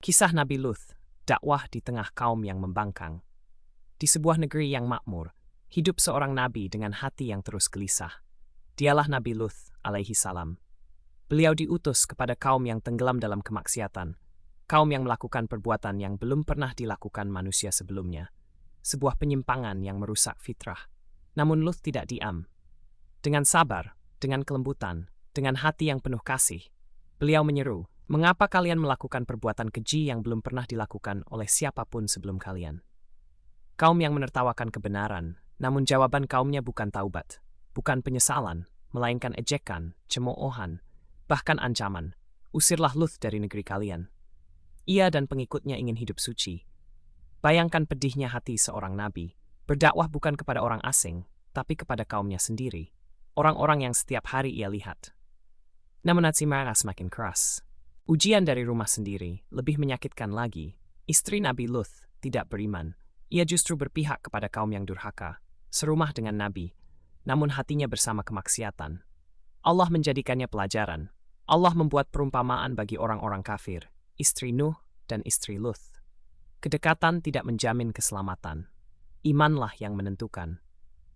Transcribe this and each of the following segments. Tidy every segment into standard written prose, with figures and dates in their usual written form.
Kisah Nabi Luth, dakwah di tengah kaum yang membangkang. Di sebuah negeri yang makmur, hidup seorang nabi dengan hati yang terus gelisah. Dialah Nabi Luth alaihi salam. Beliau diutus kepada kaum yang tenggelam dalam kemaksiatan, kaum yang melakukan perbuatan yang belum pernah dilakukan manusia sebelumnya. Sebuah penyimpangan yang merusak fitrah. Namun Luth tidak diam. Dengan sabar, dengan kelembutan, dengan hati yang penuh kasih, beliau menyeru, "Mengapa kalian melakukan perbuatan keji yang belum pernah dilakukan oleh siapapun sebelum kalian?" Kaum yang menertawakan kebenaran, namun jawaban kaumnya bukan taubat, bukan penyesalan, melainkan ejekan, cemoohan, bahkan ancaman. "Usirlah Luth dari negeri kalian." Ia dan pengikutnya ingin hidup suci. Bayangkan pedihnya hati seorang nabi, berdakwah bukan kepada orang asing, tapi kepada kaumnya sendiri, orang-orang yang setiap hari ia lihat. Namun hati mereka semakin keras. Ujian dari rumah sendiri lebih menyakitkan lagi. Istri Nabi Luth tidak beriman. Ia justru berpihak kepada kaum yang durhaka, serumah dengan Nabi, namun hatinya bersama kemaksiatan. Allah menjadikannya pelajaran. Allah membuat perumpamaan bagi orang-orang kafir, istri Nuh dan istri Luth. Kedekatan tidak menjamin keselamatan. Imanlah yang menentukan.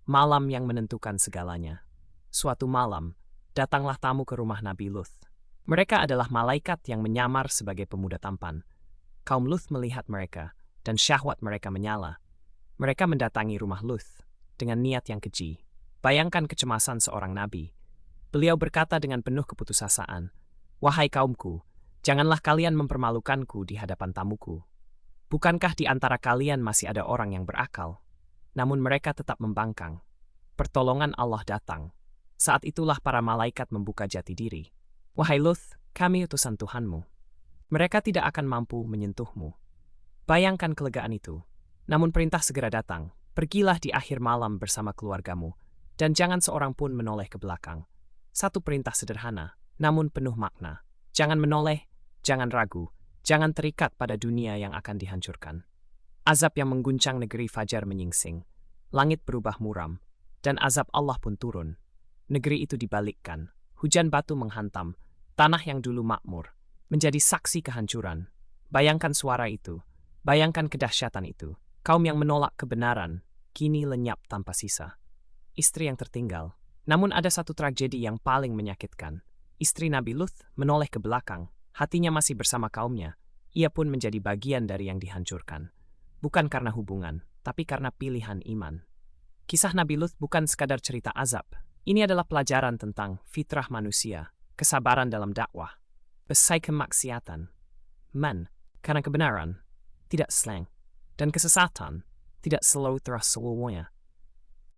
Malam yang menentukan segalanya. Suatu malam, datanglah tamu ke rumah Nabi Luth. Mereka adalah malaikat yang menyamar sebagai pemuda tampan. Kaum Luth melihat mereka, dan syahwat mereka menyala. Mereka mendatangi rumah Luth dengan niat yang keji. Bayangkan kecemasan seorang nabi. Beliau berkata dengan penuh keputusasaan, "Wahai kaumku, janganlah kalian mempermalukanku di hadapan tamuku. Bukankah di antara kalian masih ada orang yang berakal?" Namun mereka tetap membangkang. Pertolongan Allah datang. Saat itulah para malaikat membuka jati diri. "Wahai Luth, kami utusan Tuhanmu. Mereka tidak akan mampu menyentuhmu." Bayangkan kelegaan itu. Namun perintah segera datang. "Pergilah di akhir malam bersama keluargamu, dan jangan seorang pun menoleh ke belakang." Satu perintah sederhana, namun penuh makna. Jangan menoleh, jangan ragu, jangan terikat pada dunia yang akan dihancurkan. Azab yang mengguncang negeri fajar menyingsing. Langit berubah muram, dan azab Allah pun turun. Negeri itu dibalikkan. Hujan batu menghantam. Tanah yang dulu makmur menjadi saksi kehancuran. Bayangkan suara itu. Bayangkan kedahsyatan itu. Kaum yang menolak kebenaran kini lenyap tanpa sisa. Istri yang tertinggal. Namun ada satu tragedi yang paling menyakitkan. Istri Nabi Luth menoleh ke belakang. Hatinya masih bersama kaumnya. Ia pun menjadi bagian dari yang dihancurkan. Bukan karena hubungan, tapi karena pilihan iman. Kisah Nabi Luth bukan sekadar cerita azab. Ini adalah pelajaran tentang fitrah manusia, kesabaran dalam dakwah, besai kemaksiatan, karena kebenaran, tidak slang, dan kesesatan, tidak selalu terasa seluruhnya.